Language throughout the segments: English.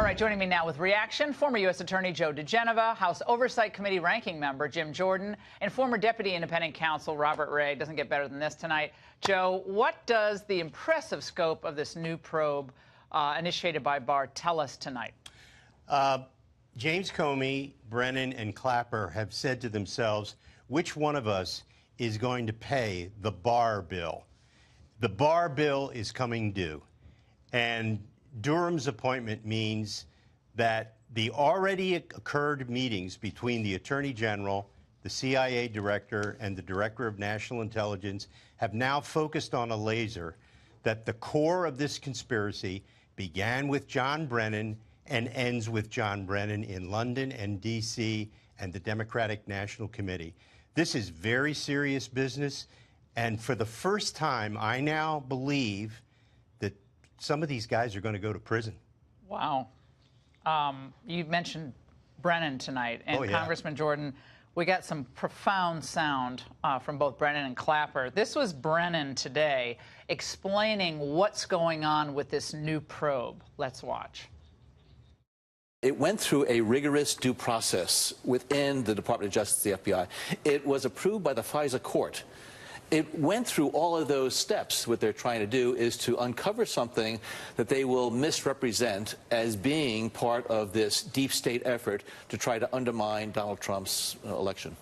All right, joining me now with reaction, former U.S. Attorney Joe DiGenova, House Oversight Committee ranking member Jim Jordan, and former Deputy Independent Counsel Robert Ray. Doesn't get better than this tonight. Joe, what does the impressive scope of this new probe initiated by Barr tell us tonight? James Comey, Brennan, and Clapper have said to themselves, which one of us is going to pay the Barr bill? The Barr bill is coming due. And Durham's appointment means that the already occurred meetings between the Attorney General, the CIA Director, and the Director of National Intelligence have now focused on a laser that the core of this conspiracy began with John Brennan and ends with John Brennan in London and D.C. and the Democratic National Committee. This is very serious business, and for the first time, I now believe that some of these guys are going to go to prison. Wow. You mentioned Brennan tonight, and yeah. Congressman Jordan, we got some profound sound from both Brennan and Clapper. This was Brennan today explaining what's going on with this new probe. Let's watch. It went through a rigorous due process within the Department of Justice, the FBI. It was approved by the FISA court. It went through all of those steps. What they're trying to do is to uncover something that they will misrepresent as being part of this deep state effort to try to undermine Donald Trump's election.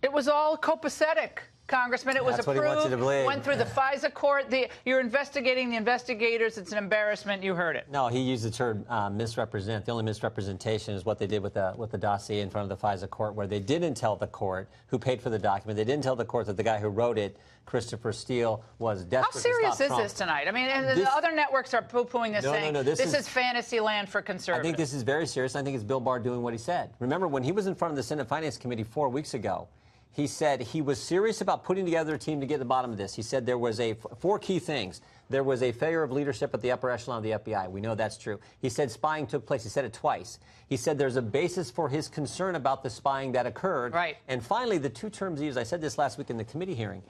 It was all copacetic, Congressman. It was approved, went through the FISA court. You're investigating the investigators. It's an embarrassment. You heard it. No, he used the term misrepresent. The only misrepresentation is what they did with the dossier in front of the FISA court, where they didn't tell the court who paid for the document. They didn't tell the court that the guy who wrote it, Christopher Steele, was desperate to stop Trump. How serious is this tonight? I mean, and the other networks are poo-pooing this, saying this is fantasy land for conservatives. I think this is very serious. I think it's Bill Barr doing what he said. Remember, when he was in front of the Senate Finance Committee 4 weeks ago, he said he was serious about putting together a team to get to the bottom of this. He said there was four key things. There was a failure of leadership at the upper echelon of the FBI. We know that's true. He said spying took place. He said it twice. He said there's a basis for his concern about the spying that occurred. Right. And finally, the two terms he used, I said this last week in the committee hearing,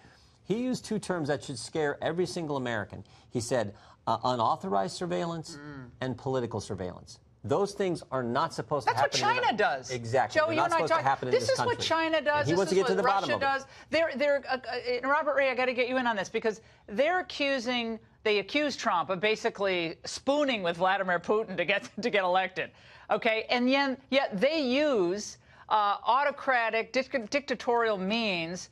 he used two terms that should scare every single American. He said unauthorized surveillance and political surveillance. Those things are not supposed to happen. That's what China does. Exactly. Joe, you and I talk. This is what China does. He wants to get to the bottom of it. Russia does. Robert Ray, I got to get you in on this because they accuse Trump of basically spooning with Vladimir Putin to get elected. Okay, and yet they use autocratic, dictatorial means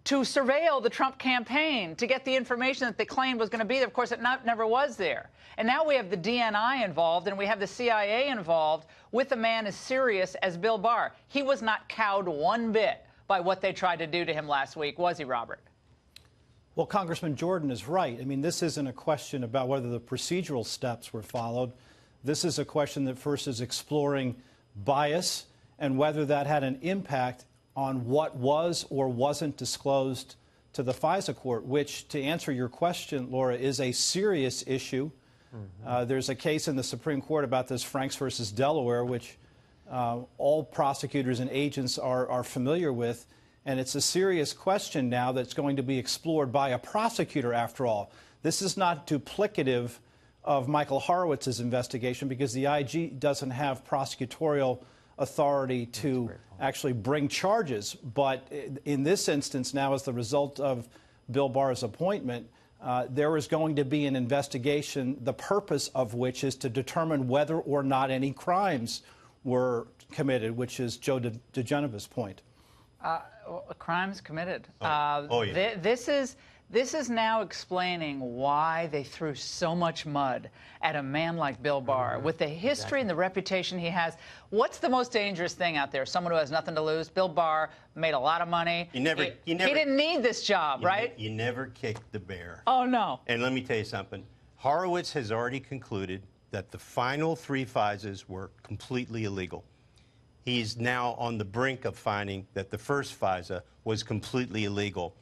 to surveil the Trump campaign, to get the information that they claimed was going to be there. Of course, it never was there. And now we have the DNI involved, and we have the CIA involved with a man as serious as Bill Barr. He was not cowed one bit by what they tried to do to him last week, was he, Robert? Well, Congressman Jordan is right. I mean, this isn't a question about whether the procedural steps were followed. This is a question that first is exploring bias and whether that had an impact on what was or wasn't disclosed to the FISA court, which, to answer your question, Laura, is a serious issue. There's a case in the Supreme Court about this, Franks versus Delaware, which all prosecutors and agents are familiar with. And it's a serious question now that's going to be explored by a prosecutor, after all. This is not duplicative of Michael Horowitz's investigation because the IG doesn't have prosecutorial authority to actually bring charges. But in this instance now, as the result of Bill Barr's appointment, there is going to be an investigation, the purpose of which is to determine whether or not any crimes were committed, which is Joe DiGenova's point. Crimes committed. Yeah. This is now explaining why they threw so much mud at a man like Bill Barr. With the history and the reputation he has, what's the most dangerous thing out there? Someone who has nothing to lose? Bill Barr made a lot of money. He didn't need this job, right? You never kicked the bear. Oh, no. And let me tell you something. Horowitz has already concluded that the final 3 FISAs were completely illegal. He's now on the brink of finding that the first FISA was completely illegal.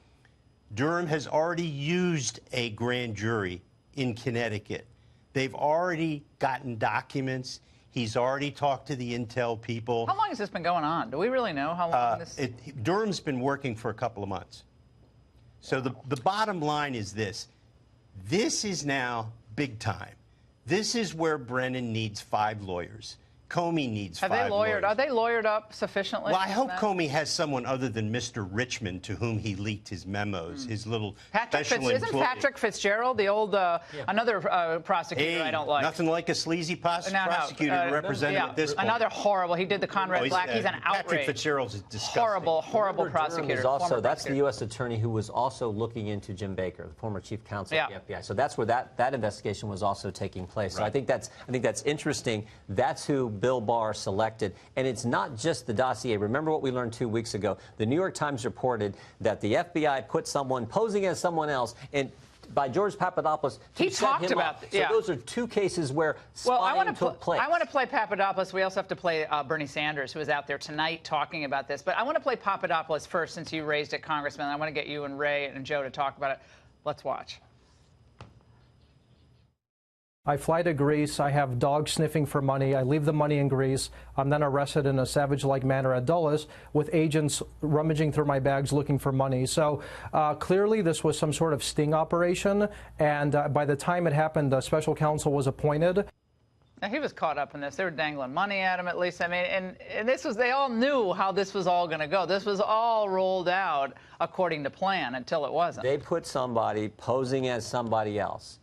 Durham has already used a grand jury in Connecticut. They've already gotten documents. He's already talked to the intel people. How long has this been going on? Do we really know how long this? Durham's been working for a couple of months. So the bottom line is this. This is now big time. This is where Brennan needs 5 lawyers. Comey needs 5 lawyers. Are they lawyered up sufficiently? Well, I hope Comey has someone other than Mr. Richmond to whom he leaked his memos, his little special Isn't Patrick Fitzgerald the old, another prosecutor I don't like? Nothing like a sleazy prosecutor represented at this point. Another horrible. He did the Conrad Black. He's an outrage. Patrick Fitzgerald's a disgusting. Horrible prosecutor. That's the U.S. attorney who was also looking into Jim Baker, the former chief counsel of the FBI. So that's where that investigation was also taking place. So I think that's interesting. That's who Bill Barr selected. And it's not just the dossier. Remember what we learned 2 weeks ago. The New York Times reported that the FBI put someone posing as someone else and by George Papadopoulos. He talked about So those are 2 cases where spying took place. I want to play Papadopoulos. We also have to play Bernie Sanders, who was out there tonight talking about this. But I want to play Papadopoulos first, since you raised it, Congressman. I want to get you and Ray and Joe to talk about it. Let's watch. I fly to Greece. I have dogs sniffing for money. I leave the money in Greece. I'm then arrested in a savage-like manner at Dulles with agents rummaging through my bags looking for money. So clearly this was some sort of sting operation. And by the time it happened, the special counsel was appointed. Now, he was caught up in this. They were dangling money at him, at least. I mean, and this was, they all knew how this was all going to go. This was all rolled out according to plan until it wasn't. They put somebody posing as somebody else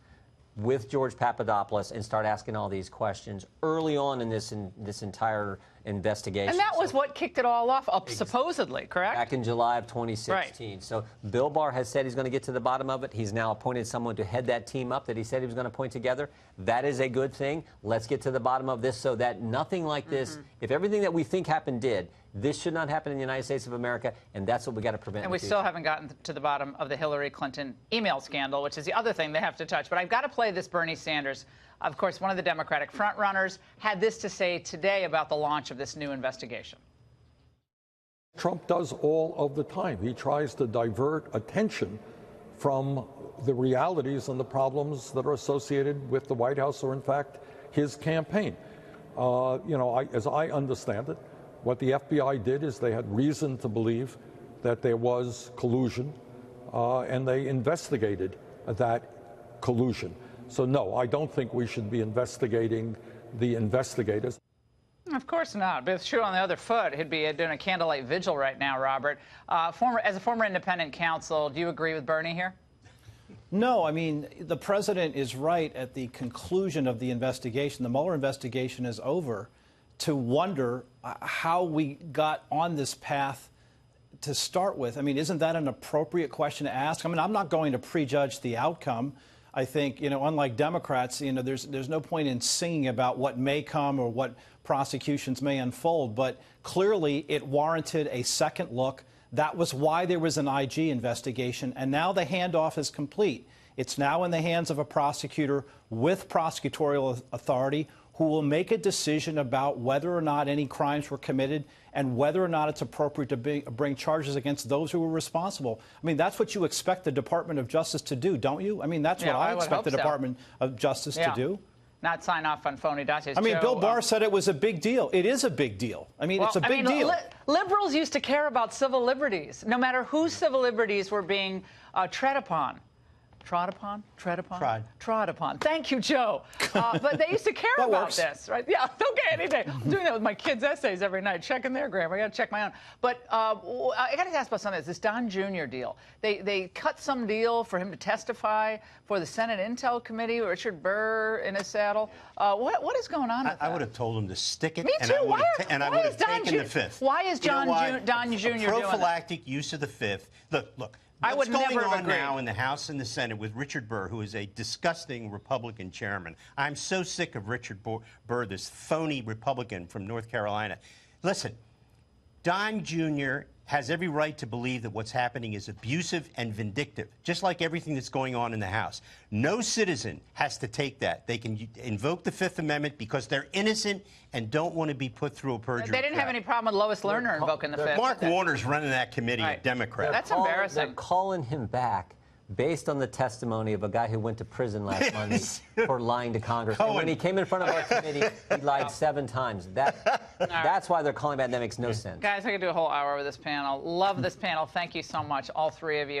with George Papadopoulos and start asking all these questions early on in this entire investigation. And that was what kicked it all off, supposedly, correct? Back in July of 2016. Right. So Bill Barr has said he's going to get to the bottom of it. He's now appointed someone to head that team up that he said he was going to point together. That is a good thing. Let's get to the bottom of this so that nothing like this, if everything that we think happened did, this should not happen in the United States of America, and that's what we got to prevent. And we still haven't gotten to the bottom of the Hillary Clinton email scandal, which is the other thing they have to touch. But I've got to play this Bernie Sanders. Of course, one of the Democratic frontrunners had this to say today about the launch of this new investigation. Trump does all of the time. He tries to divert attention from the realities and the problems that are associated with the White House or, in fact, his campaign. As I understand it, what the FBI did is they had reason to believe that there was collusion, and they investigated that collusion. So, no, I don't think we should be investigating the investigators. Of course not. But it's true on the other foot. He'd be doing a candlelight vigil right now, Robert. As a former independent counsel, do you agree with Bernie here? No, I mean, the president is right at the conclusion of the investigation. The Mueller investigation is over. To wonder how we got on this path to start with. I mean, isn't that an appropriate question to ask? I mean, I'm not going to prejudge the outcome. I think, unlike Democrats, there's no point in singing about what may come or what prosecutions may unfold. But clearly, it warranted a second look. That was why there was an IG investigation. And now the handoff is complete. It's now in the hands of a prosecutor with prosecutorial authority who will make a decision about whether or not any crimes were committed and whether or not it's appropriate to bring charges against those who were responsible. I mean, that's what you expect the Department of Justice to do, don't you? I mean, that's what I expect the Department of Justice to do. Not sign off on phony dossiers. I mean, Bill Barr said it was a big deal. It is a big deal. I mean, it's a big deal. Liberals used to care about civil liberties, no matter whose civil liberties were being tread upon. Trod upon? Tread upon? Trod upon. Thank you, Joe. But they used to care about this, right? Yeah, okay, any day. I'm doing that with my kids' essays every night, checking their grammar. I got to check my own. But I got to ask about something. This Don Jr. deal. They cut some deal for him to testify for the Senate Intel Committee, Richard Burr in his saddle. What is going on with that? I would have told him to stick it. Me too. And I would have taken the fifth. Why is Don Jr. doing that? Prophylactic use of the fifth. Look. What's going on now in the House and the Senate with Richard Burr, who is a disgusting Republican chairman? I'm so sick of Richard Burr, this phony Republican from North Carolina. Listen, Don Jr. has every right to believe that what's happening is abusive and vindictive, just like everything that's going on in the House. No citizen has to take that. They can invoke the Fifth Amendment because they're innocent and don't want to be put through a perjury. They didn't have any problem with Lois Lerner invoking the Fifth. Mark Warner's running that committee, a Democrat. That's embarrassing. They're calling him back based on the testimony of a guy who went to prison last Monday for lying to Congress. And when he came in front of our committee, he lied 7 times. That's why they're calling back. That makes no sense. Guys, I could do a whole hour with this panel. Love this panel. Thank you so much, all 3 of you.